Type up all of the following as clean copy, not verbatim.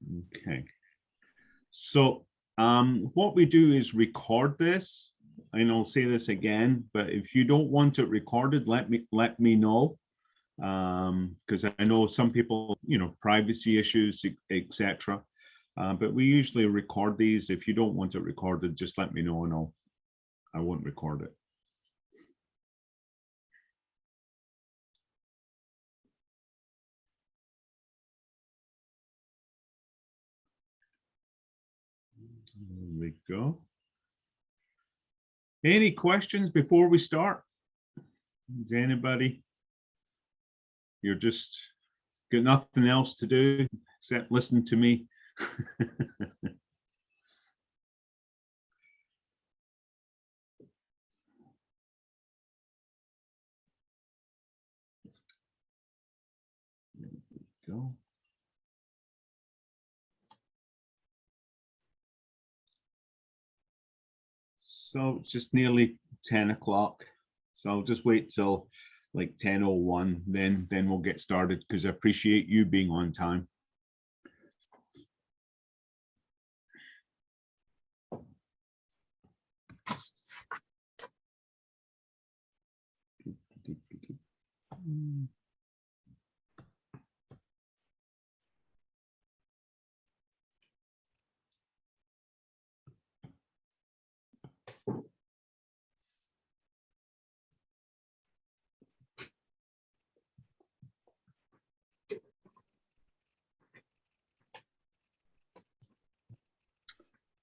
Okay. So what we do is record this, and I'll say this again, but if you don't want it recorded, let me know, because I know some people, privacy issues, etc. But we usually record these. If you don't want it recorded, just let me know, and I won't record it. There we go. Any questions before we start? Is anybody? You're just got nothing else to do except listen to me. There we go. So it's just nearly 10 o'clock. So I'll just wait till like 10:01, then we'll get started, because I appreciate you being on time.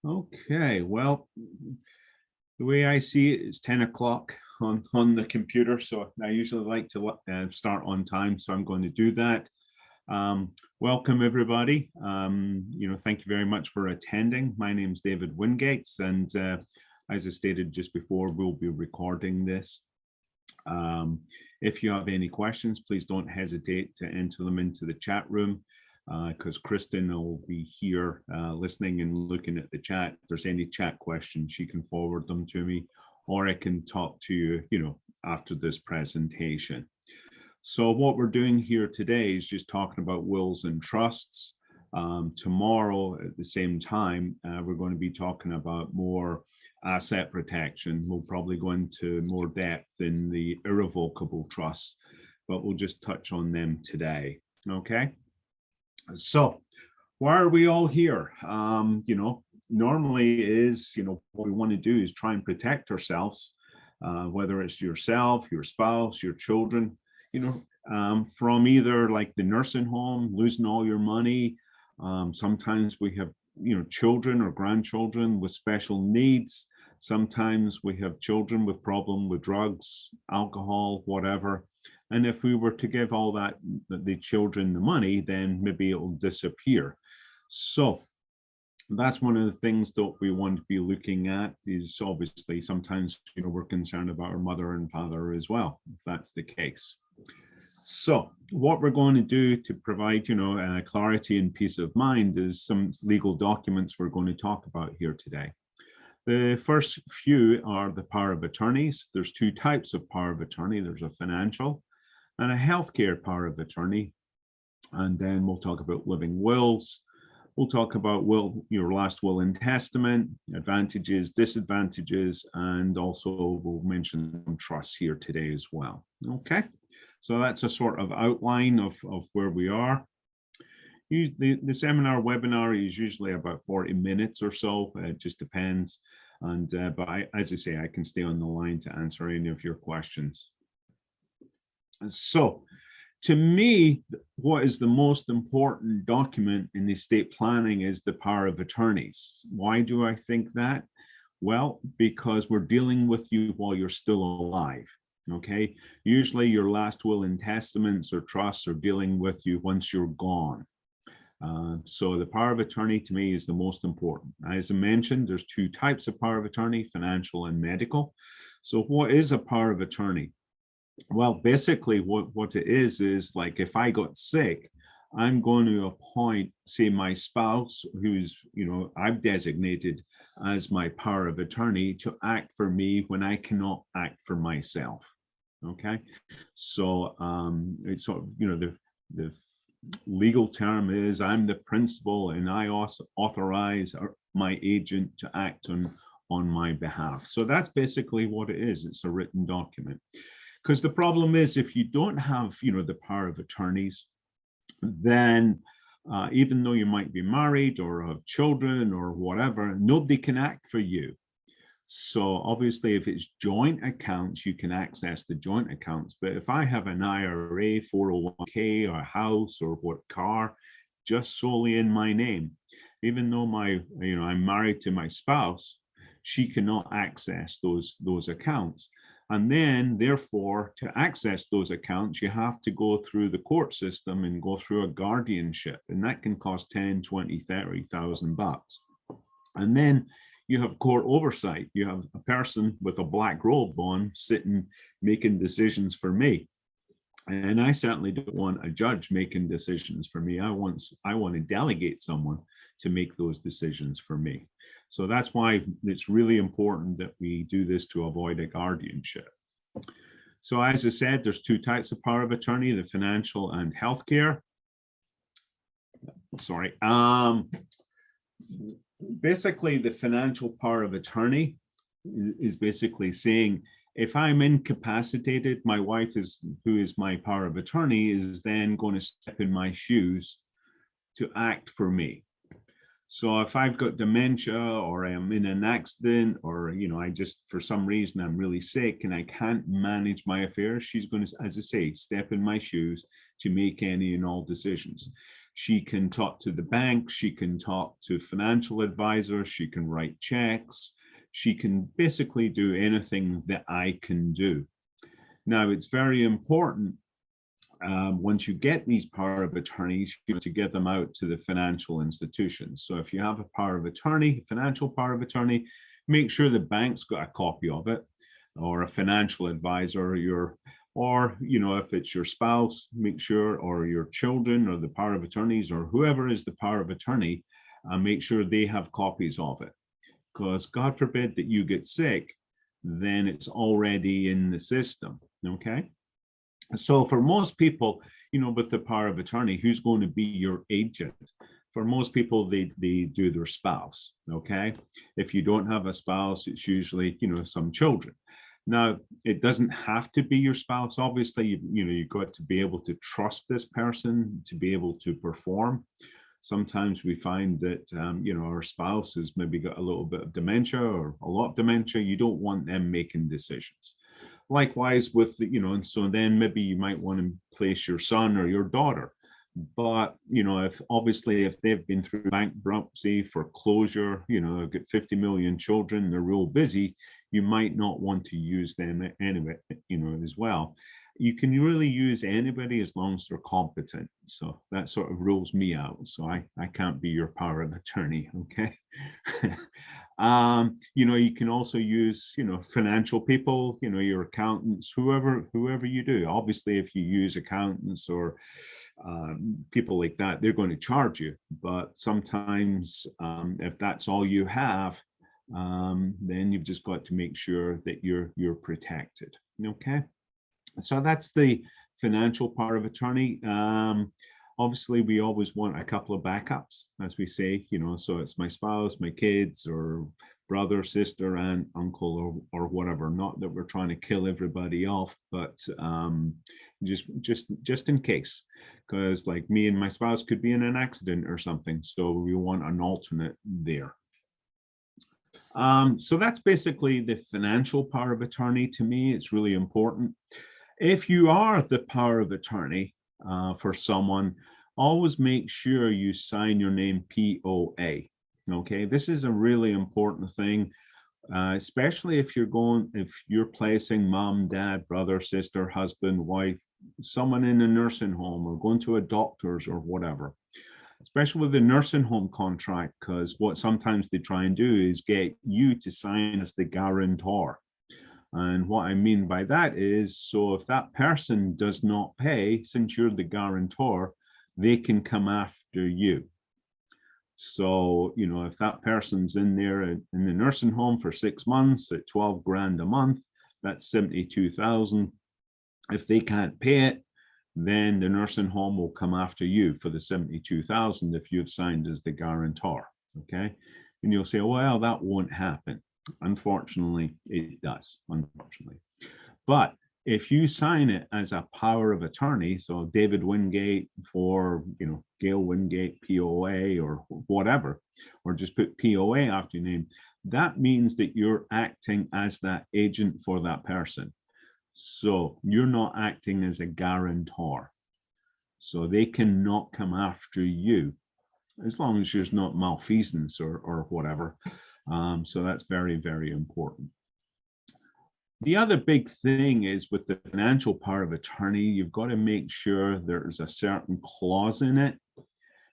Okay, well, the way I see it is 10 o'clock on the computer, so I usually like to start on time, so I'm going to do that. Welcome everybody. Thank you very much for attending. My name is David Wingates, and as I stated just before, we'll be recording this. If you have any questions, please don't hesitate to enter them into the chat room, because Kristen will be here listening and looking at the chat. If there's any chat questions, she can forward them to me, or I can talk to you, after this presentation. So what we're doing here today is just talking about wills and trusts. Tomorrow at the same time, we're going to be talking about more asset protection. We'll probably go into more depth in the irrevocable trusts, but we'll just touch on them today. Okay. So why are we all here? Normally is, what we want to do is try and protect ourselves, whether it's yourself, your spouse, your children, from either like the nursing home, losing all your money. Sometimes we have, children or grandchildren with special needs. Sometimes we have children with problem with drugs, alcohol, whatever. And if we were to give all the children the money, then maybe it will disappear. So that's one of the things that we want to be looking at, is obviously sometimes, we're concerned about our mother and father as well, if that's the case. So what we're going to do to provide, clarity and peace of mind is some legal documents we're going to talk about here today. The first few are the power of attorneys. There's two types of power of attorney. There's a financial and a healthcare power of attorney. And then we'll talk about living wills. We'll talk about your last will and testament, advantages, disadvantages, and also we'll mention some trusts here today as well. Okay, so that's a sort of outline of where we are. The seminar webinar is usually about 40 minutes or so. It just depends. And but as I say, I can stay on the line to answer any of your questions. So to me, what is the most important document in estate planning is the power of attorneys. Why do I think that? Well, because we're dealing with you while you're still alive. Okay, usually your last will and testaments or trusts are dealing with you once you're gone. So the power of attorney to me is the most important. As I mentioned, there's two types of power of attorney, financial and medical. So what is a power of attorney? Well, basically what it is like if I got sick, I'm going to appoint, say, my spouse, who's, I've designated as my power of attorney, to act for me when I cannot act for myself. Okay, so it's sort of, the legal term is I'm the principal and I also authorize my agent to act on my behalf. So that's basically what it is. It's a written document. Because the problem is, if you don't have, the power of attorneys, then even though you might be married or have children or whatever, nobody can act for you. So obviously, if it's joint accounts, you can access the joint accounts. But if I have an IRA, 401k, or a house, or what car, just solely in my name, even though I'm married to my spouse, she cannot access those accounts. And then, therefore, to access those accounts, you have to go through the court system and go through a guardianship, and that can cost 10, 20, 30,000 bucks. And then you have court oversight. You have a person with a black robe on sitting, making decisions for me. And I certainly don't want a judge making decisions for me. I want to delegate someone to make those decisions for me. So that's why it's really important that we do this to avoid a guardianship. So as I said, there's two types of power of attorney, the financial and healthcare. Sorry. Basically, the financial power of attorney is basically saying, if I'm incapacitated, my wife who is my power of attorney, is then going to step in my shoes to act for me. So if I've got dementia or I'm in an accident or, I just, for some reason, I'm really sick and I can't manage my affairs, she's going to, as I say, step in my shoes to make any and all decisions. She can talk to the bank, she can talk to financial advisors, she can write checks, she can basically do anything that I can do. Now, it's very important once you get these power of attorneys, to get them out to the financial institutions. So if you have a power of attorney, financial power of attorney, make sure the bank's got a copy of it, or a financial advisor, or if it's your spouse, make sure, or your children, or the power of attorneys, or whoever is the power of attorney, make sure they have copies of it. Because God forbid that you get sick, then it's already in the system, okay? So for most people, with the power of attorney, who's going to be your agent? For most people, they do their spouse, okay? If you don't have a spouse, it's usually, some children. Now, it doesn't have to be your spouse. Obviously, you've got to be able to trust this person to be able to perform. Sometimes we find that, our spouse has maybe got a little bit of dementia or a lot of dementia. You don't want them making decisions. Likewise with, and so then maybe you might want to place your son or your daughter. But, if they've been through bankruptcy, foreclosure, I've got 50 million children, they're real busy, you might not want to use them anyway, as well. You can really use anybody as long as they're competent. So that sort of rules me out. So I can't be your power of attorney, okay? You can also use, financial people, your accountants, whoever you do. Obviously, if you use accountants or people like that, they're going to charge you. But sometimes if that's all you have, then you've just got to make sure that you're protected, okay? So that's the financial power of attorney. Obviously, we always want a couple of backups, as we say, so it's my spouse, my kids, or brother, sister, aunt, uncle, or whatever. Not that we're trying to kill everybody off, but just in case, because like me and my spouse could be in an accident or something. So we want an alternate there. So that's basically the financial power of attorney. To me, it's really important. If you are the power of attorney for someone, always make sure you sign your name POA. Okay, this is a really important thing, especially if you're placing mom, dad, brother, sister, husband, wife, someone in a nursing home or going to a doctor's or whatever. Especially with the nursing home contract, because what sometimes they try and do is get you to sign as the guarantor. And what I mean by that is, so if that person does not pay, since you're the guarantor, they can come after you. So, if that person's in there in the nursing home for 6 months at 12 grand a month, that's 72,000. If they can't pay it, then the nursing home will come after you for the 72,000 if you've signed as the guarantor. Okay. And you'll say, well, that won't happen. Unfortunately, it does, unfortunately. But if you sign it as a power of attorney, so David Wingate for, Gail Wingate, POA or whatever, or just put POA after your name, that means that you're acting as that agent for that person. So you're not acting as a guarantor. So they cannot come after you as long as there's not malfeasance or whatever. So that's very, very important. The other big thing is with the financial power of attorney, you've got to make sure there's a certain clause in it.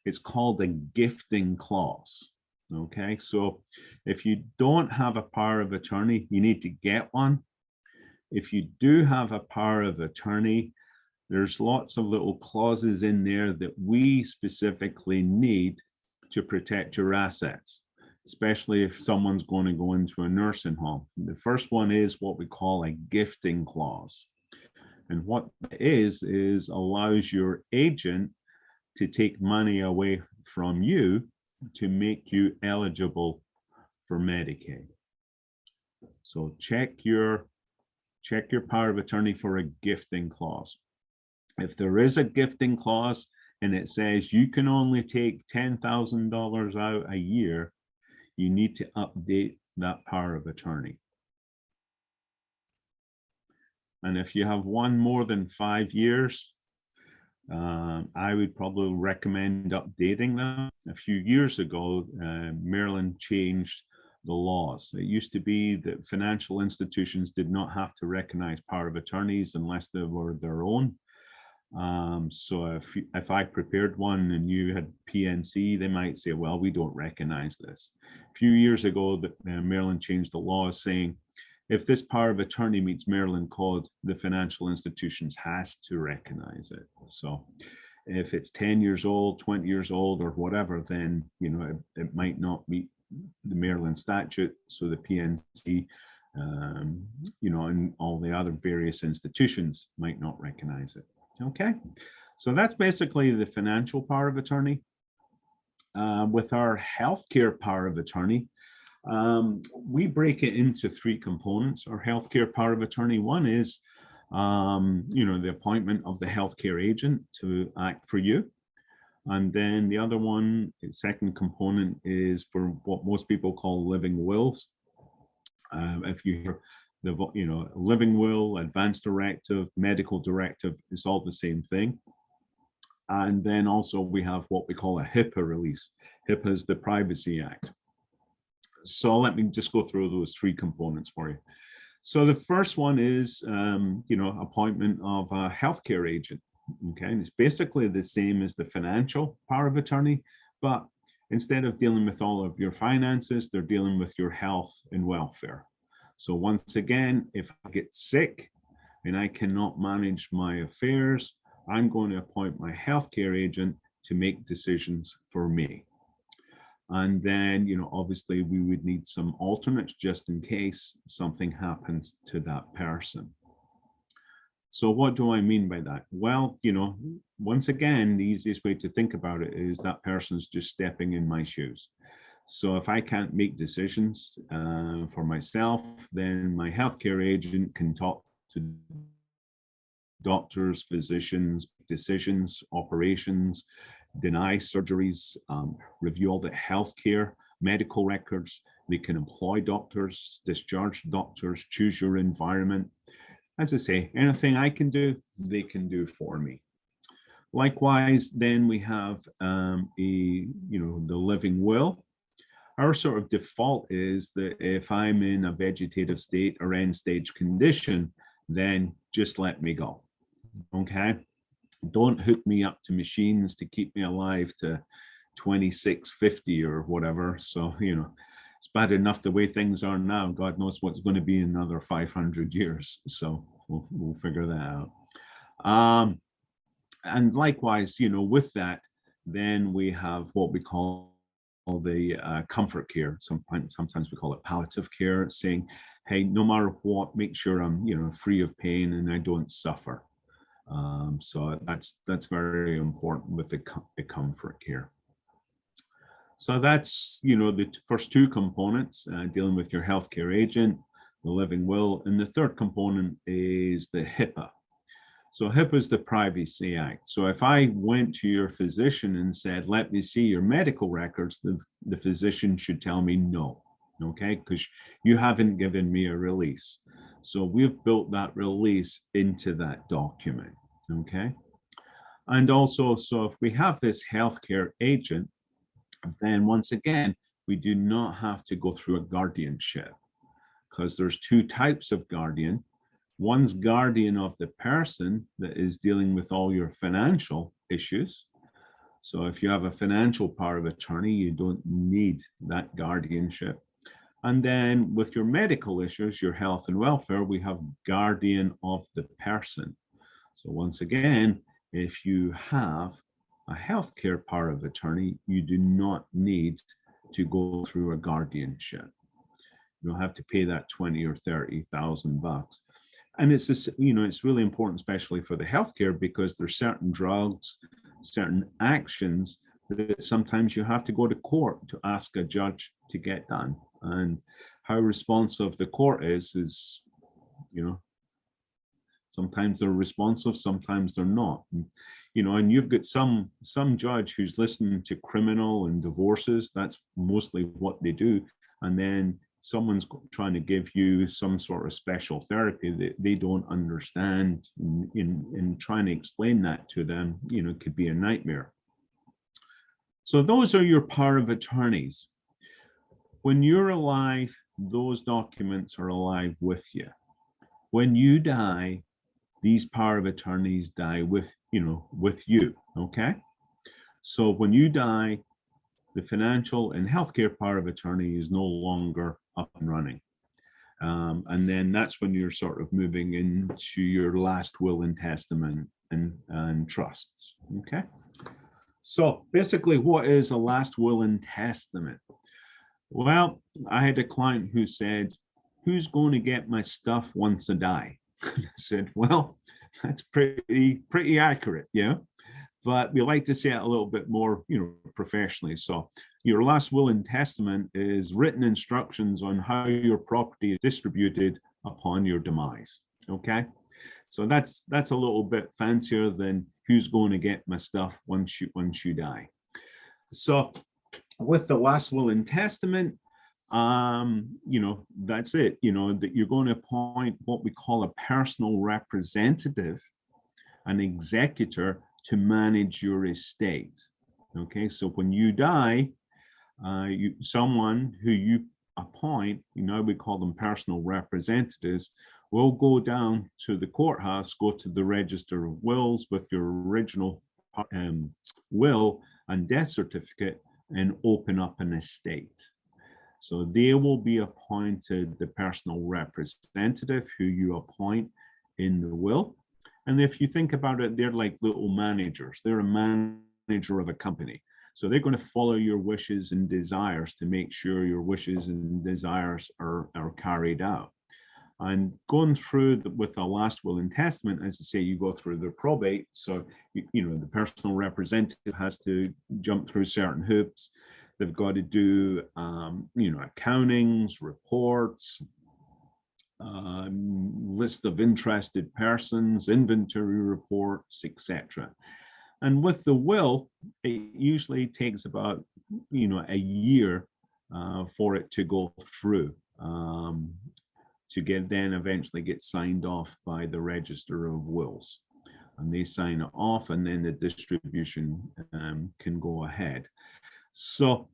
It's called a gifting clause. Okay, so if you don't have a power of attorney, you need to get one. If you do have a power of attorney, there's lots of little clauses in there that we specifically need to protect your assets, especially if someone's going to go into a nursing home. The first one is what we call a gifting clause. And what it is allows your agent to take money away from you to make you eligible for Medicaid. So check your power of attorney for a gifting clause. If there is a gifting clause and it says you can only take $10,000 out a year, you need to update that power of attorney. And if you have one more than 5 years, I would probably recommend updating them. A few years ago, Maryland changed the laws. It used to be that financial institutions did not have to recognize power of attorneys unless they were their own. So if I prepared one and you had PNC, they might say, well, we don't recognize this. A few years ago, Maryland changed the law saying, if this power of attorney meets Maryland code, the financial institutions has to recognize it. So if it's 10 years old, 20 years old or whatever, then, it might not meet the Maryland statute. So the PNC, and all the other various institutions might not recognize it. Okay, so that's basically the financial power of attorney. With our healthcare power of attorney, we break it into 3 components. Our healthcare power of attorney, one is, the appointment of the healthcare agent to act for you. And then the other one, the second component, is for what most people call living wills. If you hear the living will, advance directive, medical directive, is all the same thing. And then also we have what we call a HIPAA release. HIPAA is the Privacy Act. So let me just go through those 3 components for you. So the first one is, appointment of a healthcare agent. Okay, and it's basically the same as the financial power of attorney, but instead of dealing with all of your finances, they're dealing with your health and welfare. So once again, if I get sick and I cannot manage my affairs, I'm going to appoint my healthcare agent to make decisions for me. And then, obviously we would need some alternates just in case something happens to that person. So what do I mean by that? Well, once again, the easiest way to think about it is that person's just stepping in my shoes. So if I can't make decisions for myself, then my healthcare agent can talk to doctors, physicians, decisions, operations, deny surgeries, review all the healthcare, medical records. They can employ doctors, discharge doctors, choose your environment. As I say, anything I can do, they can do for me. Likewise, then we have the living will. Our sort of default is that if I'm in a vegetative state or end stage condition, then just let me go. Okay, don't hook me up to machines to keep me alive to 2650 or whatever. So it's bad enough the way things are now. God knows what's going to be in another 500 years. So we'll figure that out. And likewise, with that, then we have what we call the comfort care. Sometimes we call it palliative care, saying, hey, no matter what, make sure I'm, free of pain and I don't suffer. So that's very important with the comfort care. So that's, the first two components, dealing with your healthcare agent, the living will, and the third component is the HIPAA. So HIPAA is the Privacy Act. So if I went to your physician and said, let me see your medical records, the physician should tell me no, okay? Because you haven't given me a release. So we've built that release into that document, okay? And also, so if we have this healthcare agent, then once again, we do not have to go through a guardianship, because there's two types of guardian. One's guardian of the person that is dealing with all your financial issues. So if you have a financial power of attorney, you don't need that guardianship. And then with your medical issues, your health and welfare, we have guardian of the person. So once again, if you have a healthcare power of attorney, you do not need to go through a guardianship. You don't have to pay that 20 or 30,000 bucks. And it's this, it's really important, especially for the healthcare, because there's certain drugs, certain actions that sometimes you have to go to court to ask a judge to get done. And how responsive the court is, sometimes they're responsive, sometimes they're not. And you've got some judge who's listening to criminal and divorces. That's mostly what they do. And then someone's trying to give you some sort of special therapy that they don't understand. In trying to explain that to them, it could be a nightmare. So those are your power of attorneys. When you're alive, those documents are alive with you. When you die, these power of attorneys die with you, okay? So when you die, the financial and healthcare power of attorney is no longer up and running. And then that's when you're sort of moving into your last will and testament and trusts, okay? So basically, what is a last will and testament? Well, I had a client who said, who's going to get my stuff once I die? I said, well, that's pretty accurate, yeah. But we like to say it a little bit more, professionally. So your last will and testament is written instructions on how your property is distributed upon your demise. Okay, so that's a little bit fancier than who's going to get my stuff once you die. So with the last will and testament, that's it. That you're going to appoint what we call a personal representative, an executor, to manage your estate. Okay, so when you die, someone who you appoint, we call them personal representatives, will go down to the courthouse, go to the Register of Wills with your original will and death certificate, and open up an estate. So they will be appointed the personal representative who you appoint in the will. And if you think about it, they're like little managers. They're a manager of a company. So they're going to follow your wishes and desires to make sure your wishes and desires are carried out. And going through with the last will and testament, as I say, you go through the probate. So, the personal representative has to jump through certain hoops. They've got to do, accountings, reports, list of interested persons, inventory reports, etc. And with the will, it usually takes about, a year for it to go through, to then eventually get signed off by the Register of Wills. And they sign it off, and then the distribution can go ahead. So,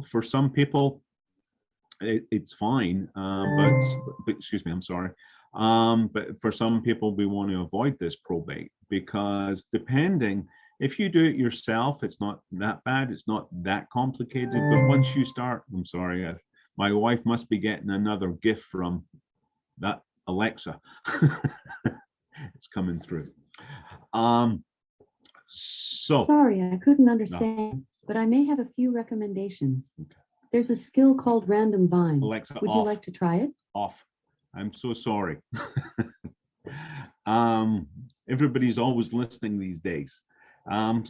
for some people, it's fine, but excuse me, I'm sorry. But for some people, we want to avoid this probate, because depending, if you do it yourself, it's not that bad, it's not that complicated. But once you start, I'm sorry, my wife must be getting another gift from that Alexa. It's coming through. So sorry, I couldn't understand, but I may have a few recommendations. Okay. There's a skill called random bind. Alexa, would off. You like to try it? Off. I'm so sorry. everybody's always listening these days. I've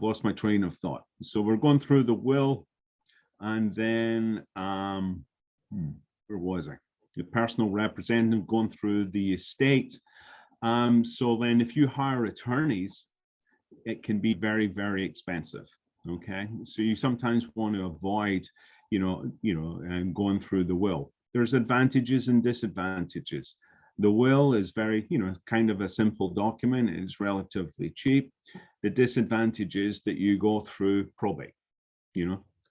lost my train of thought. So we're going through the will, and then where was I? The personal representative, going through the estate. So then if you hire attorneys, it can be very, very expensive. Okay, so you sometimes want to avoid, and going through the will. There's advantages and disadvantages. The will is very, kind of a simple document. It's relatively cheap. The disadvantage is that you go through probate.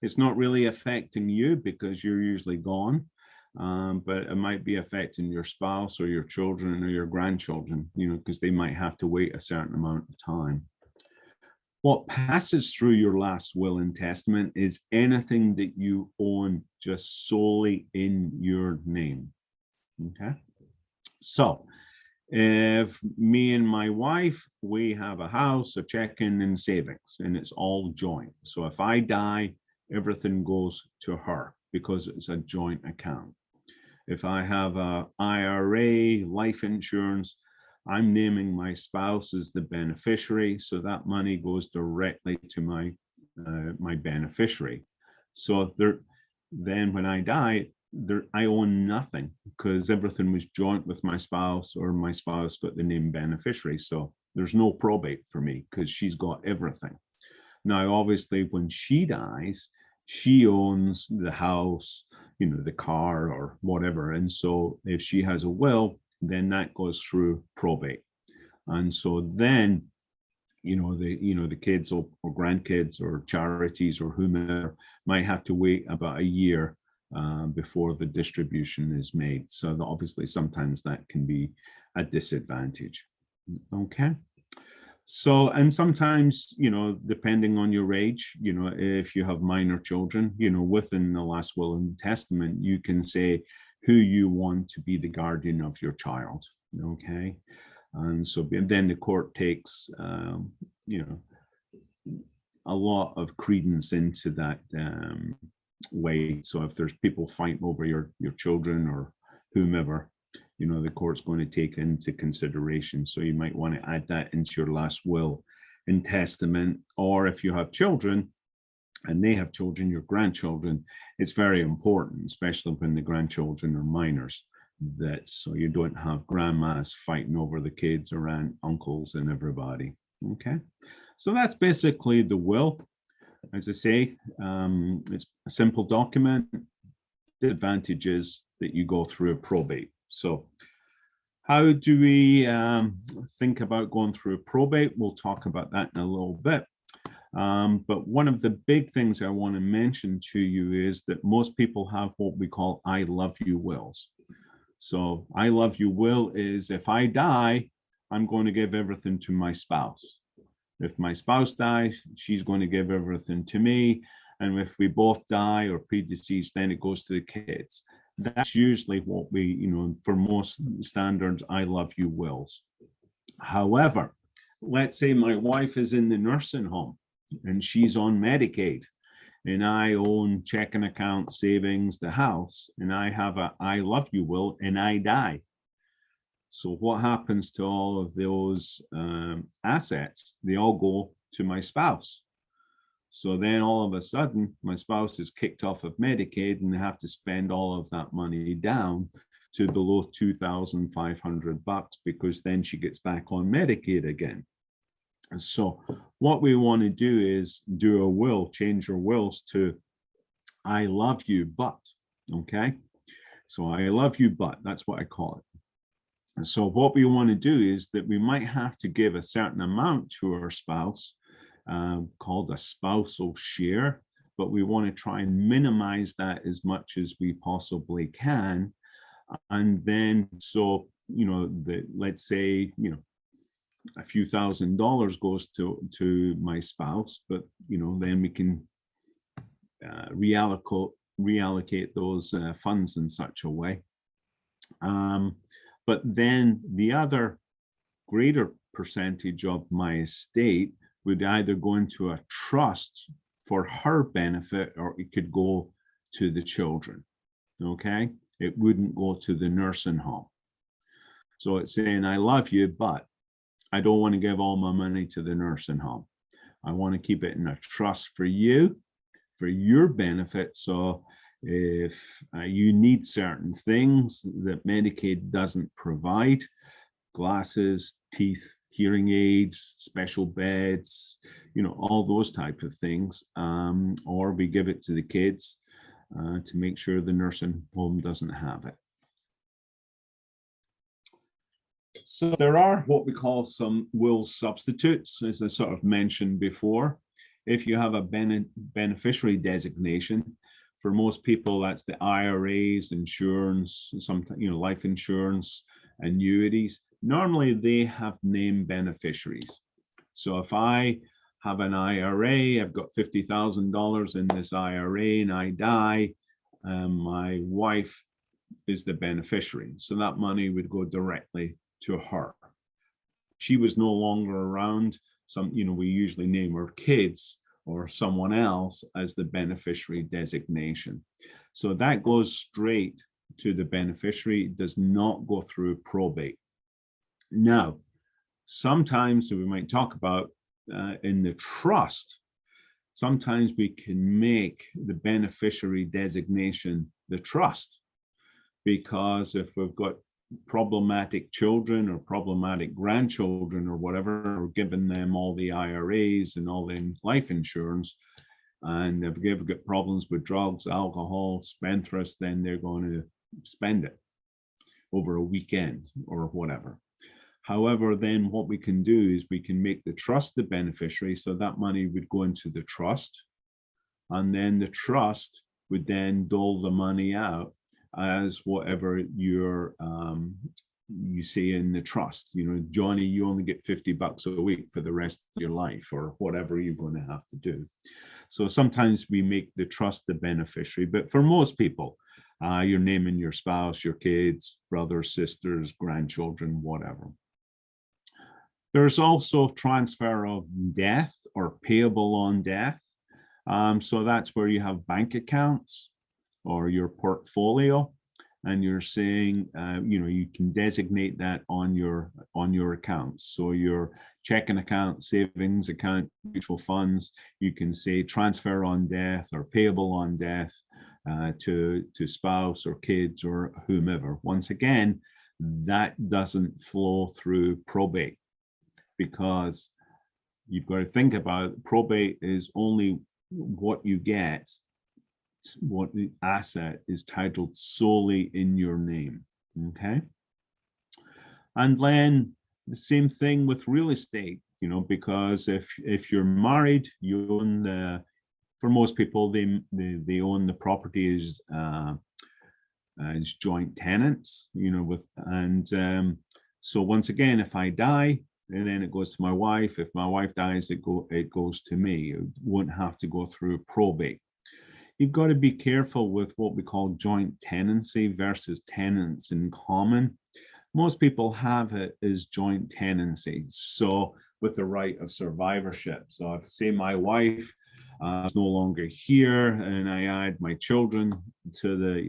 It's not really affecting you because you're usually gone, but it might be affecting your spouse or your children or your grandchildren, because they might have to wait a certain amount of time. What passes through your last will and testament is anything that you own just solely in your name. Okay. So if me and my wife, we have a house, a checking and savings, and it's all joint. So if I die, everything goes to her because it's a joint account. If I have a IRA, life insurance, I'm naming my spouse as the beneficiary, so that money goes directly to my beneficiary. So then when I die, I own nothing because everything was joint with my spouse, or my spouse got the name beneficiary. So there's no probate for me because she's got everything. Now, obviously, when she dies, she owns the house, the car or whatever. And so if she has a will, then that goes through probate. And so then, the kids or grandkids or charities or whomever might have to wait about a year before the distribution is made. So obviously sometimes that can be a disadvantage. Okay. So, and sometimes, depending on your age, if you have minor children, within the last will and testament, you can say who you want to be the guardian of your child. Okay. And so then the court takes, a lot of credence into that way. So if there's people fighting over your children or whomever, the court's going to take into consideration. So you might want to add that into your last will and testament. Or if you have children and they have children, your grandchildren, it's very important, especially when the grandchildren are minors, that so you don't have grandmas fighting over the kids or uncles and everybody. Okay, so that's basically the will. As I say, it's a simple document. The advantage is that you go through a probate. So how do we think about going through a probate? We'll talk about that in a little bit. But one of the big things I want to mention to you is that most people have what we call I love you wills. So I love you will is if I die, I'm going to give everything to my spouse. If my spouse dies, she's going to give everything to me. And if we both die or predeceased, then it goes to the kids. That's usually what we, for most standards, I love you wills. However, let's say my wife is in the nursing home and she's on Medicaid, and I own checking account, savings, the house, and I have a I love you will, and I die. So what happens to all of those assets? They all go to my spouse. So then all of a sudden, my spouse is kicked off of Medicaid and they have to spend all of that money down to below $2,500 because then she gets back on Medicaid again. And so what we want to do is do a will, change our wills to I love you, but, okay? So I love you, but, that's what I call it. And so what we want to do is that we might have to give a certain amount to our spouse, called a spousal share, but we want to try and minimize that as much as we possibly can. And then, so, let's say, a few $1,000s goes to my spouse, but, then we can reallocate those funds in such a way. But then the other greater percentage of my estate would either go into a trust for her benefit, or it could go to the children, okay? It wouldn't go to the nursing home. So it's saying, I love you, but I don't want to give all my money to the nursing home. I want to keep it in a trust for you, for your benefit. So if you need certain things that Medicaid doesn't provide, glasses, teeth, hearing aids, special beds, all those types of things, or we give it to the kids to make sure the nursing home doesn't have it. So there are what we call some will substitutes, as I sort of mentioned before. If you have a beneficiary designation, for most people, that's the IRAs, insurance, sometimes, life insurance, annuities. Normally, they have named beneficiaries. So if I have an IRA, I've got $50,000 in this IRA and I die, my wife is the beneficiary. So that money would go directly to her. She was no longer around. We usually name our kids or someone else as the beneficiary designation. So that goes straight to the beneficiary. It does not go through probate. Now, sometimes we might talk about in the trust, sometimes we can make the beneficiary designation the trust, because if we've got problematic children or problematic grandchildren or whatever, or given them all the IRAs and all the life insurance, and if they've got problems with drugs, alcohol, spendthrifts, then they're going to spend it over a weekend or whatever. However, then what we can do is we can make the trust the beneficiary, so that money would go into the trust, and then the trust would then dole the money out as whatever you say in the trust. Johnny, you only get $50 a week for the rest of your life, or whatever you're going to have to do. So sometimes we make the trust the beneficiary, but for most people, you're naming your spouse, your kids, brothers, sisters, grandchildren, whatever. There's also transfer of death or payable on death. So that's where you have bank accounts or your portfolio, and you're saying, you can designate that on your accounts. So your checking account, savings account, mutual funds, you can say transfer on death or payable on death to spouse or kids or whomever. Once again, that doesn't flow through probate, because you've got to think about probate is only what you get, what the asset is titled solely in your name. Okay. And then the same thing with real estate, because if you're married, you own for most people, they own the property as joint tenants, so once again, if I die, and then it goes to my wife. If my wife dies, it goes to me. It won't have to go through probate. You've got to be careful with what we call joint tenancy versus tenants in common. Most people have it as joint tenancy, so with the right of survivorship. So if, say, my wife is no longer here, and I add my children to the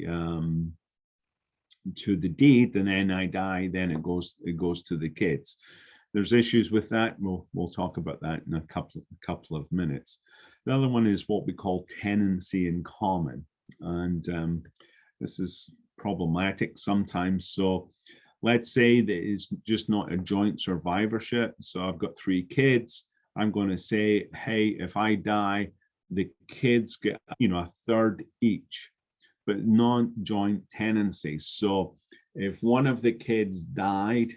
deed, and then I die, then it goes to the kids. There's issues with that. We'll talk about that in a couple of minutes. The other one is what we call tenancy in common, and this is problematic sometimes. So let's say that it's just not a joint survivorship. So I've got 3 kids. I'm going to say, hey, if I die, the kids get a third each, but non-joint tenancy. So if one of the kids died,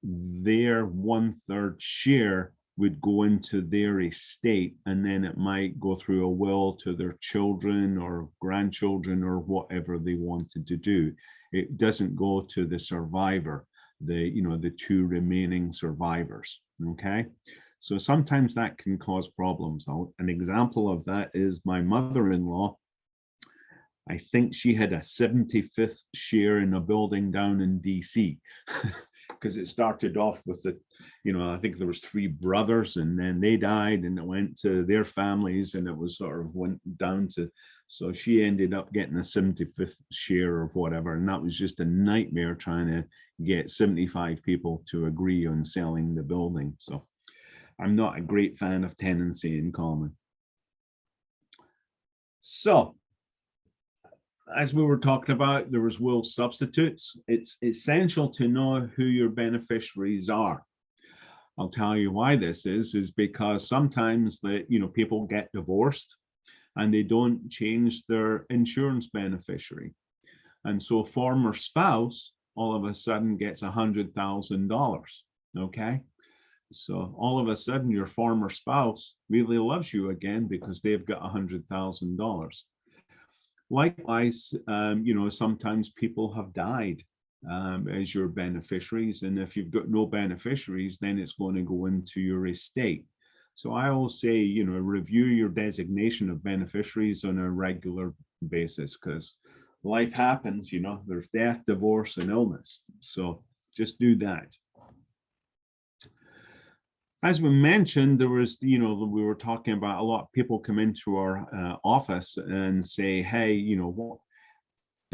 their 1/3 share would go into their estate, and then it might go through a will to their children or grandchildren or whatever they wanted to do. It doesn't go to the survivor, the 2 remaining survivors. Okay, so sometimes that can cause problems. An example of that is my mother-in-law. I think she had a 75th share in a building down in DC. because it started off with the, I think there was 3 brothers, and then they died, and it went to their families, and it was sort of went down to, so she ended up getting a 75th share of whatever, and that was just a nightmare trying to get 75 people to agree on selling the building. So I'm not a great fan of tenancy in common. So as we were talking about, there was will substitutes. It's essential to know who your beneficiaries are. I'll tell you why this is because sometimes people get divorced and they don't change their insurance beneficiary. And so former spouse all of a sudden gets $100,000, okay? So all of a sudden your former spouse really loves you again because they've got $100,000. Likewise, sometimes people have died as your beneficiaries. And if you've got no beneficiaries, then it's going to go into your estate. So I always say, review your designation of beneficiaries on a regular basis, because life happens, there's death, divorce, and illness. So just do that. As we mentioned, there was, we were talking about a lot of people come into our office and say, hey, why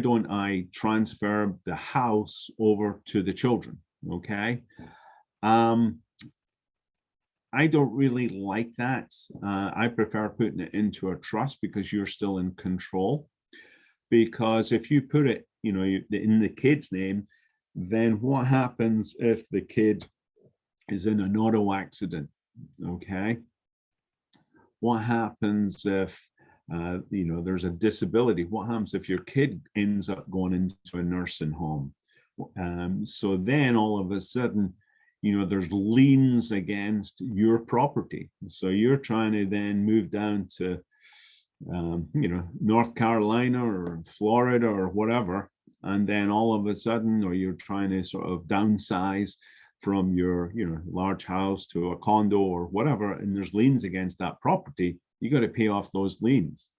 don't I transfer the house over to the children? Okay. I don't really like that. I prefer putting it into a trust because you're still in control. Because if you put it, in the kid's name, then what happens if the kid is in an auto accident? Okay. What happens if there's a disability? What happens if your kid ends up going into a nursing home? So then all of a sudden, there's liens against your property. So you're trying to then move down to North Carolina or Florida or whatever, and then all of a sudden, or you're trying to sort of downsize from your large house to a condo or whatever, and there's liens against that property, you got to pay off those liens.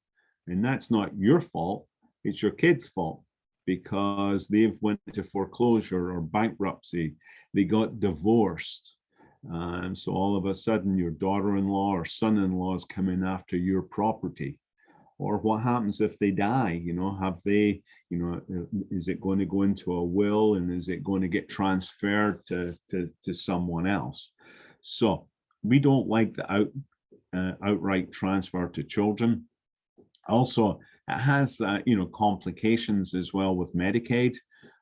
And that's not your fault, it's your kid's fault, because they've went to foreclosure or bankruptcy, they got divorced. So all of a sudden your daughter-in-law or son-in-law is coming after your property. Or what happens if they die? Have they, is it going to go into a will, and is it going to get transferred to someone else? So we don't like the outright transfer to children. Also, it has, complications as well with Medicaid.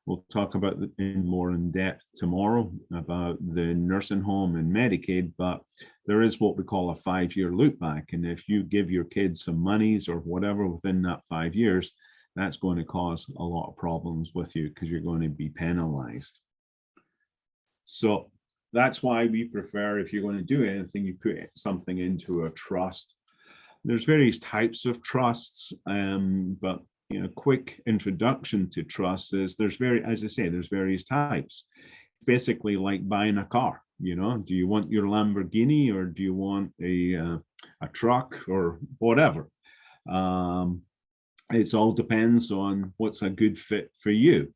We'll talk about it more in depth tomorrow about the nursing home and Medicaid, but there is what we call a 5-year look back. And if you give your kids some monies or whatever within that 5 years, that's going to cause a lot of problems with you because you're going to be penalized. So that's why we prefer, if you're going to do anything, you put something into a trust. There's various types of trusts, but quick introduction to trust is there's various types. Basically like buying a car. Do you want your Lamborghini or do you want a truck or whatever? It all depends on what's a good fit for you.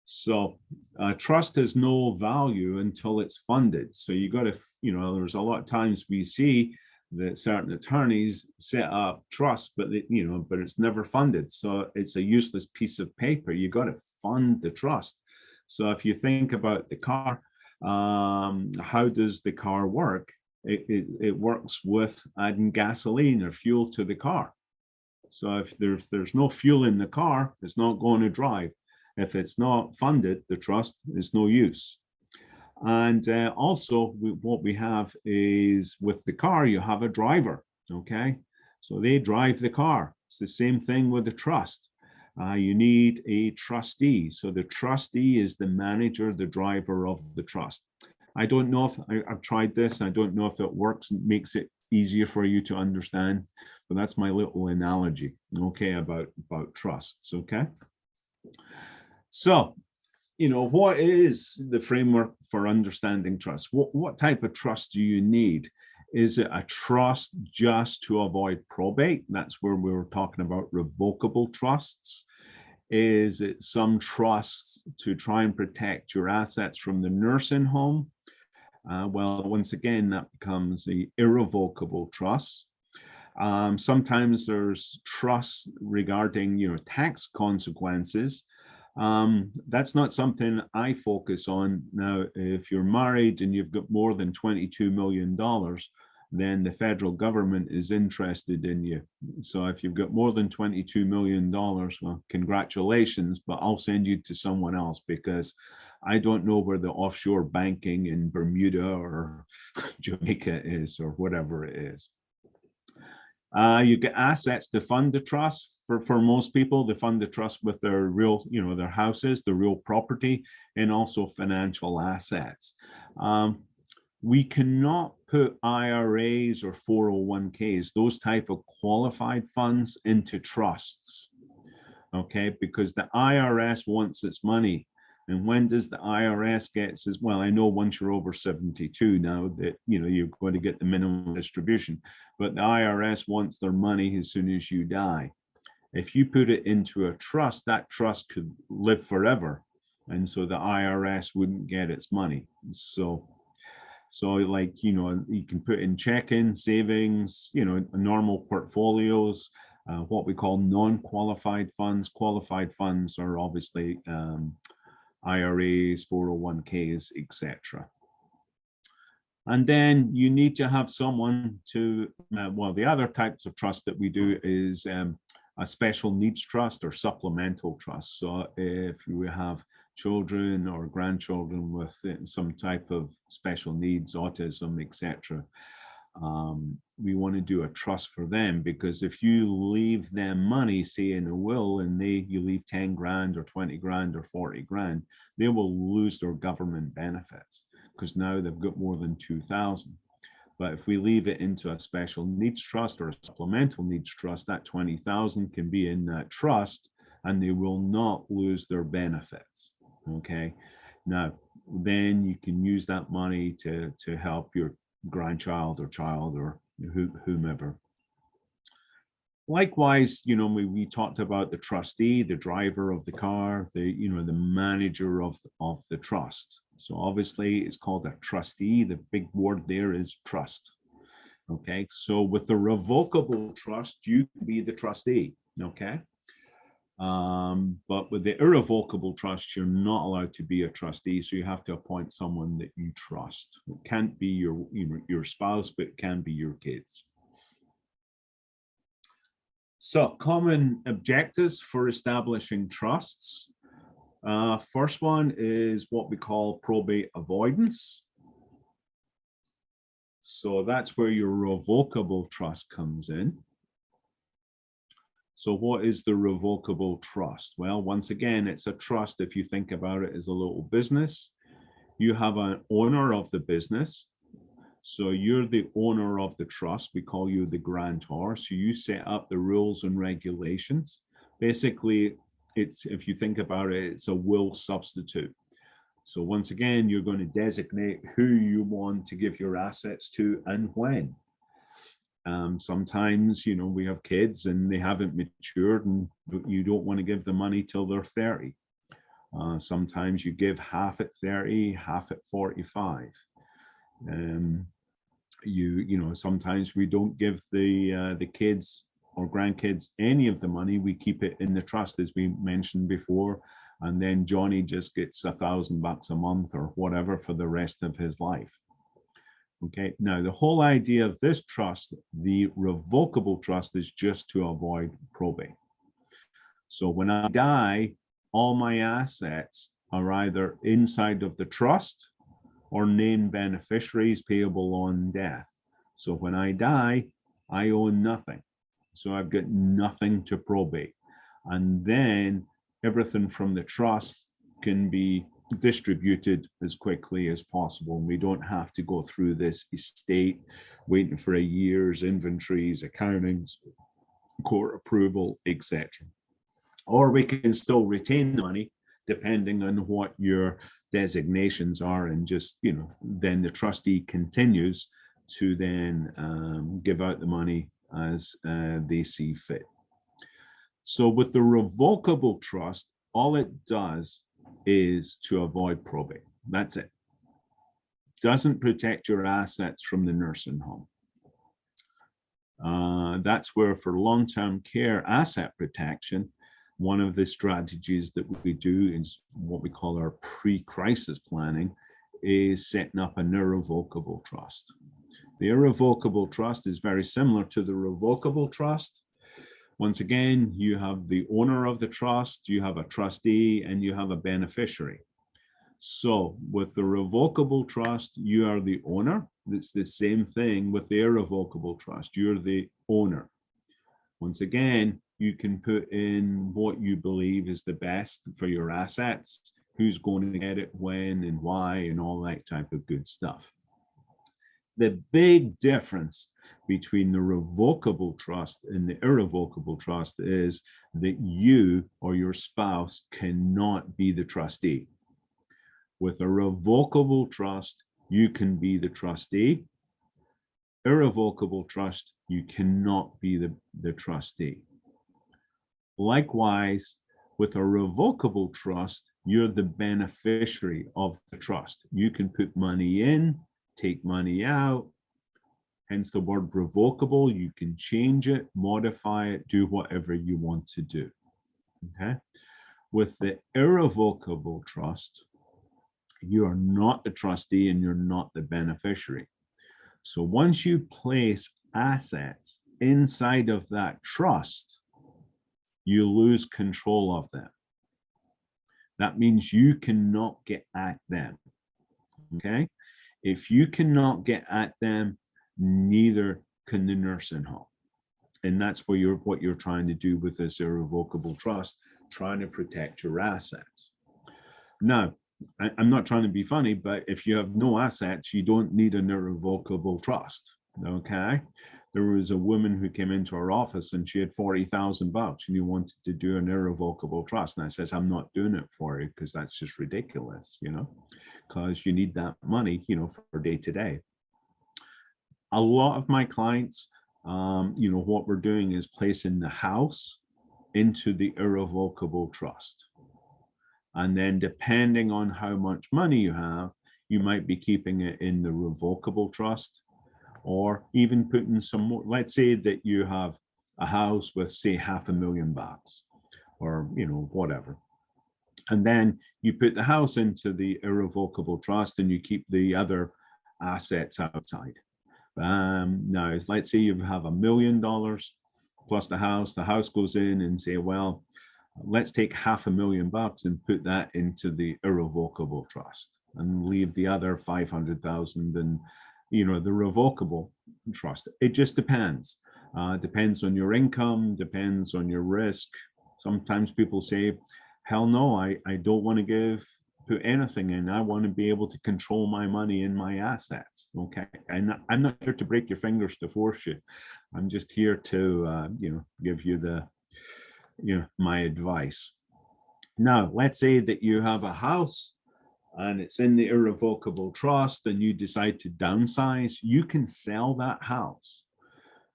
So trust has no value until it's funded. So you got to, there's a lot of times we see that certain attorneys set up trust, but but it's never funded. So it's a useless piece of paper. You got to fund the trust. So if you think about the car, how does the car work? It works with adding gasoline or fuel to the car. So if there's no fuel in the car, it's not going to drive. If it's not funded, the trust is no use. And also what we have is with the car, you have a driver, okay? So they drive the car. It's the same thing with the trust. You need a trustee. So the trustee is the manager, the driver of the trust. I don't know if I've tried this. I don't know if it works and makes it easier for you to understand, but that's my little analogy, okay, about trusts, okay? So, what is the framework for understanding trust? What type of trust do you need? Is it a trust just to avoid probate? That's where we were talking about revocable trusts. is that some trusts to try and protect your assets from the nursing home. Well, once again, that becomes the irrevocable trust. Sometimes there's trusts regarding, tax consequences. That's not something I focus on. Now, if you're married and you've got more than $22 million, then the federal government is interested in you. So if you've got more than $22 million, well, congratulations, but I'll send you to someone else because I don't know where the offshore banking in Bermuda or Jamaica is or whatever it is. You get assets to fund the trust. For most people, they fund the trust with their real, their houses, the real property, and also financial assets. We cannot put IRAs or 401ks, those type of qualified funds, into trusts, okay? Because the IRS wants its money. And when does the IRS get says, well, I know once you're over 72 now that, you're going to get the minimum distribution, but the IRS wants their money as soon as you die. If you put it into a trust, that trust could live forever. And so the IRS wouldn't get its money. So like, you can put in checking, savings, normal portfolios, what we call non-qualified funds. Qualified funds are obviously IRAs, 401ks, etc. And then you need to have someone to, well, the other types of trust that we do is a special needs trust or supplemental trust. So if you have children or grandchildren with some type of special needs, autism, etc., we want to do a trust for them, because if you leave them money, say in a will, and you leave 10 grand or 20 grand or 40 grand, they will lose their government benefits because now they've got more than 2,000. But if we leave it into a special needs trust or a supplemental needs trust, that 20,000 can be in that trust and they will not lose their benefits. Okay. Now, then you can use that money to help your grandchild or child or whomever. Likewise, we talked about the trustee, the driver of the car, the manager of the trust. So obviously it's called a trustee. The big word there is trust. Okay, so with the revocable trust, you can be the trustee. Okay. But with the irrevocable trust, you're not allowed to be a trustee. So you have to appoint someone that you trust. It can't be your spouse, but it can be your kids. So common objectives for establishing trusts. First one is what we call probate avoidance. So that's where your revocable trust comes in. So what is the revocable trust? Well, once again, it's a trust. If you think about it as a little business, you have an owner of the business. So you're the owner of the trust. We call you the grantor. So you set up the rules and regulations. Basically, if you think about it, it's a will substitute. So once again, you're going to designate who you want to give your assets to and when. Sometimes, we have kids and they haven't matured and you don't want to give the money till they're 30. Sometimes you give half at 30, half at 45. Sometimes we don't give the kids or grandkids any of the money. We keep it in the trust, as we mentioned before, and then Johnny just gets $1,000 a month or whatever for the rest of his life. Okay, now the whole idea of this trust, the revocable trust, is just to avoid probate. So when I die, all my assets are either inside of the trust or named beneficiaries payable on death. So when I die, I own nothing. So I've got nothing to probate. And then everything from the trust can be distributed as quickly as possible. And we don't have to go through this estate, waiting for a year's inventories, accountings, court approval, etc. Or we can still retain the money depending on what your designations are, and just, then the trustee continues to then give out the money as they see fit. So with the revocable trust, all it does is to avoid probate. That's it. Doesn't protect your assets from the nursing home. That's where for long-term care asset protection, one of the strategies that we do is what we call our pre-crisis planning is setting up an irrevocable trust. The irrevocable trust is very similar to the revocable trust. Once again, you have the owner of the trust, you have a trustee, and you have a beneficiary. So with the revocable trust, you are the owner. It's the same thing with the irrevocable trust. You're the owner. Once again, you can put in what you believe is the best for your assets, who's going to get it, when and why, and all that type of good stuff. The big difference between the revocable trust and the irrevocable trust is that you or your spouse cannot be the trustee. With a revocable trust, you can be the trustee. Irrevocable trust, you cannot be the trustee. Likewise, with a revocable trust, you're the beneficiary of the trust. You can put money in, take money out, hence the word revocable. You can change it, modify it, do whatever you want to do. Okay. With the irrevocable trust, you are not the trustee and you're not the beneficiary. So once you place assets inside of that trust, you lose control of them. That means you cannot get at them. Okay. If you cannot get at them, neither can the nursing home. And that's what you're trying to do with this irrevocable trust, trying to protect your assets. Now, I'm not trying to be funny, but if you have no assets, you don't need an irrevocable trust. Okay. There was a woman who came into our office and she had $40,000 and you wanted to do an irrevocable trust. And I says, I'm not doing it for you because that's just ridiculous, because you need that money, for day to day. A lot of my clients, what we're doing is placing the house into the irrevocable trust. And then depending on how much money you have, you might be keeping it in the revocable trust, or even putting some more. Let's say that you have a house with, say, $500,000 or, whatever. And then you put the house into the irrevocable trust and you keep the other assets outside. Now, let's say you have $1 million plus the house goes in and say, well, let's take $500,000 and put that into the irrevocable trust and leave the other 500,000 and, the revocable trust. It just depends. Depends on your income, depends on your risk. Sometimes people say, hell no, I don't want to put anything in. I want to be able to control my money and my assets. Okay. And I'm not here to break your fingers to force you. I'm just here to, give you my advice. Now, let's say that you have a house and it's in the irrevocable trust and you decide to downsize. You can sell that house.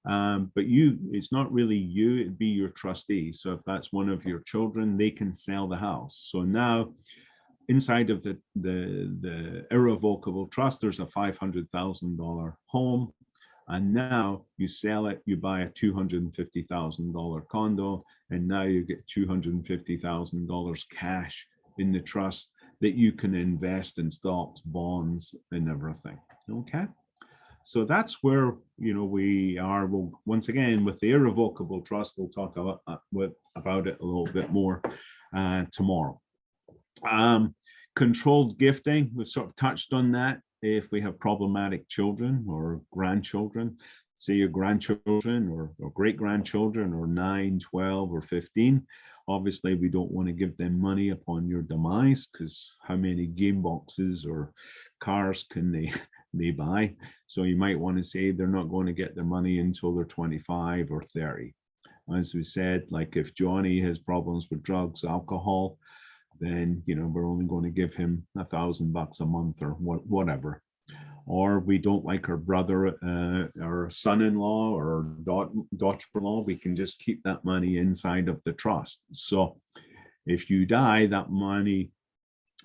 But it's not really you, it'd be your trustee. So if that's one of your children, they can sell the house. So now inside of the irrevocable trust, there's a $500,000 home. And now you sell it, you buy a $250,000 condo, and now you get $250,000 cash in the trust that you can invest in stocks, bonds, and everything. Okay. So that's where, we are. Well, once again, with the irrevocable trust, we'll talk about it a little bit more tomorrow. Controlled gifting, we've sort of touched on that. If we have problematic children or grandchildren, say your grandchildren or great-grandchildren or 9, 12, or 15, obviously we don't want to give them money upon your demise, because how many game boxes or cars can they buy? So you might want to say they're not going to get their money until they're 25 or 30. As we said, like if Johnny has problems with drugs, alcohol, then we're only going to give him $1,000 a month or whatever. or we don't like our brother, our son-in-law or daughter-in-law, we can just keep that money inside of the trust. So if you die, that money,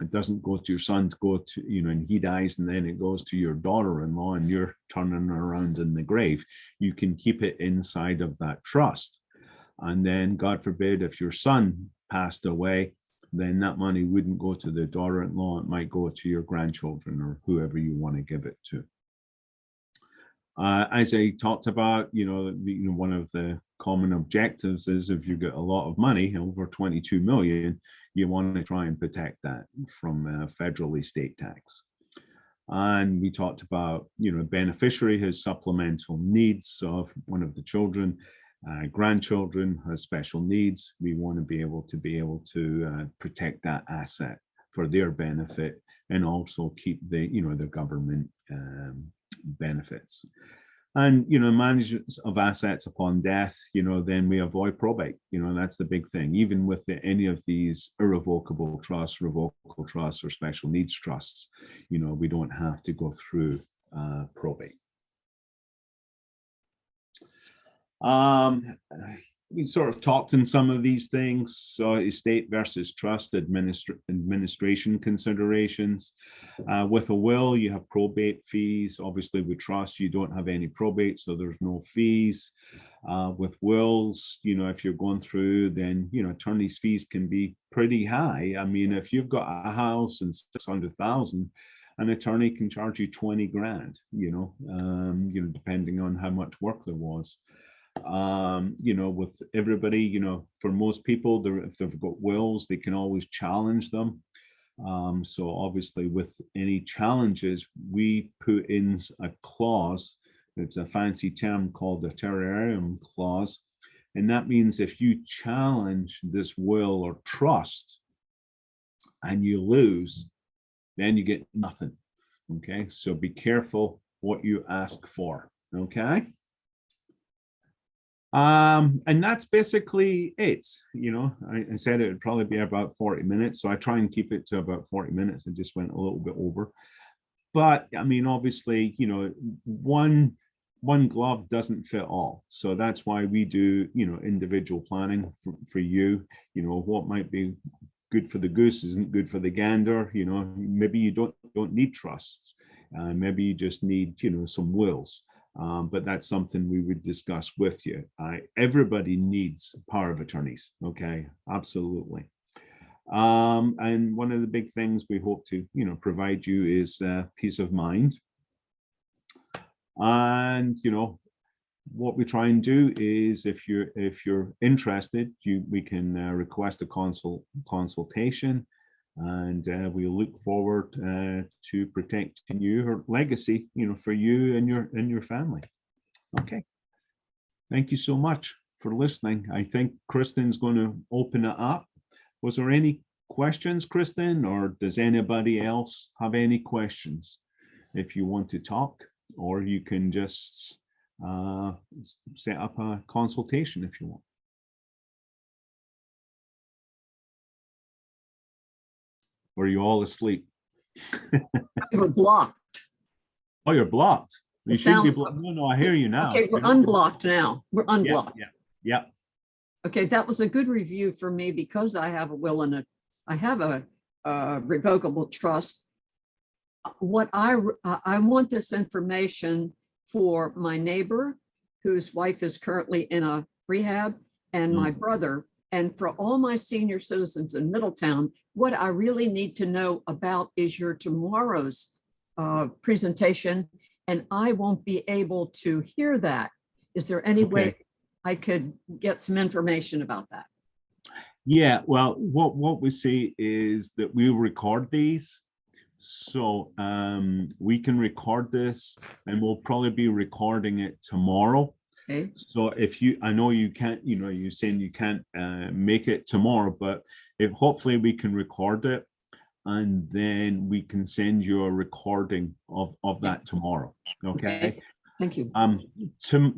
it doesn't go to your son to go to, and he dies and then it goes to your daughter-in-law and you're turning around in the grave. You can keep it inside of that trust. And then, God forbid, if your son passed away, then that money wouldn't go to the daughter-in-law. It might go to your grandchildren or whoever you want to give it to. As I talked about, one of the common objectives is if you get a lot of money, over 22 million, you want to try and protect that from federal estate tax. And we talked about, beneficiary has supplemental needs. So if one of the children, grandchildren has special needs, we want to be able to protect that asset for their benefit and also keep the government benefits. And management of assets upon death, then we avoid probate. That's the big thing. Even with any of these irrevocable trusts, revocable trusts, or special needs trusts, we don't have to go through probate. We sort of talked in some of these things. So estate versus trust administration considerations. With a will, you have probate fees. Obviously with trust, you don't have any probate, so there's no fees. With wills, if you're going through, then, attorney's fees can be pretty high. I mean, if you've got a house and 600,000, an attorney can charge you 20 grand, depending on how much work there was. With everybody, for most people, if they've got wills, they can always challenge them. So obviously with any challenges, we put in a clause. It's a fancy term called the Terrarium Clause. And that means if you challenge this will or trust and you lose, then you get nothing. Okay, so be careful what you ask for. Okay. And that's basically it. I said it would probably be about 40 minutes. So I try and keep it to about 40 minutes. I just went a little bit over. But I mean, obviously, one glove doesn't fit all. So that's why we do, individual planning for you. What might be good for the goose isn't good for the gander. Maybe you don't need trusts. Maybe you just need, some wills. But that's something we would discuss with you. Everybody needs power of attorneys. Okay, absolutely. And one of the big things we hope to, provide you is peace of mind. And what we try and do is, if you're interested, we can request a consultation. And we look forward to protecting your legacy, for you and your family. Okay. Thank you so much for listening. I think Kristen's going to open it up. Was there any questions, Kristen, or does anybody else have any questions? If you want to talk, or you can just set up a consultation if you want. Or are you all asleep? We're blocked. Oh, you're blocked. You should be blocked. No, I hear you now. Okay, we're unblocked now. We're unblocked. Yeah. Okay, that was a good review for me because I have a will and I have a revocable trust. What I want this information for my neighbor, whose wife is currently in a rehab, and my brother, and for all my senior citizens in Middletown. What I really need to know about is your tomorrow's presentation, and I won't be able to hear that. Is there any way I could get some information about that? Yeah, well, what we see is that we record these. So we can record this, and we'll probably be recording it tomorrow. Okay. So I know you can't, you're saying you can't make it tomorrow, but if hopefully we can record it, and then we can send you a recording of that tomorrow. Okay. Thank you.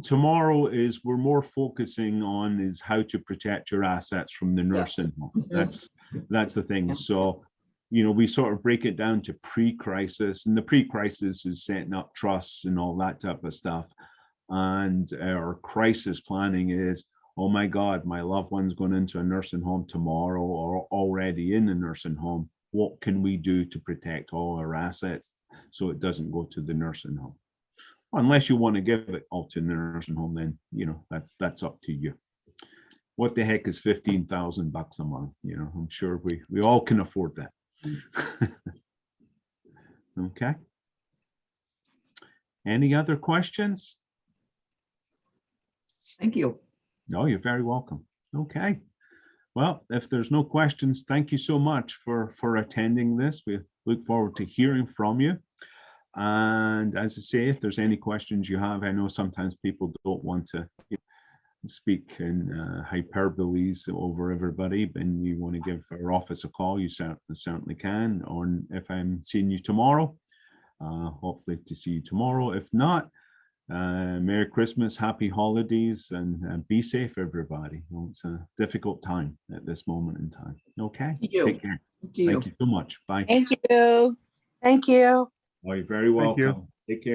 Tomorrow we're more focusing on is how to protect your assets from the nursing home. That's the thing. So you know, we sort of break it down to pre-crisis, and the pre-crisis is setting up trusts and all that type of stuff. And our crisis planning is, oh my God, my loved one's going into a nursing home tomorrow or already in a nursing home. What can we do to protect all our assets so it doesn't go to the nursing home? Unless you want to give it all to the nursing home, then, you know, that's up to you. What the heck is $15,000 a month? You know, I'm sure we all can afford that. Okay. Any other questions? Thank you. No, you're very welcome. Okay. Well, if there's no questions, thank you so much for attending this. We look forward to hearing from you. And as I say, if there's any questions you have, I know sometimes people don't want to speak in hyperboles over everybody, and you want to give our office a call, you certainly can. Or if I'm seeing you tomorrow, hopefully to see you tomorrow. If not, Merry Christmas, Happy Holidays, and be safe, everybody. Well, it's a difficult time at this moment in time. Okay, take care. Thank you so much. Bye. Thank you. Thank you. Oh, you're very welcome. Take care.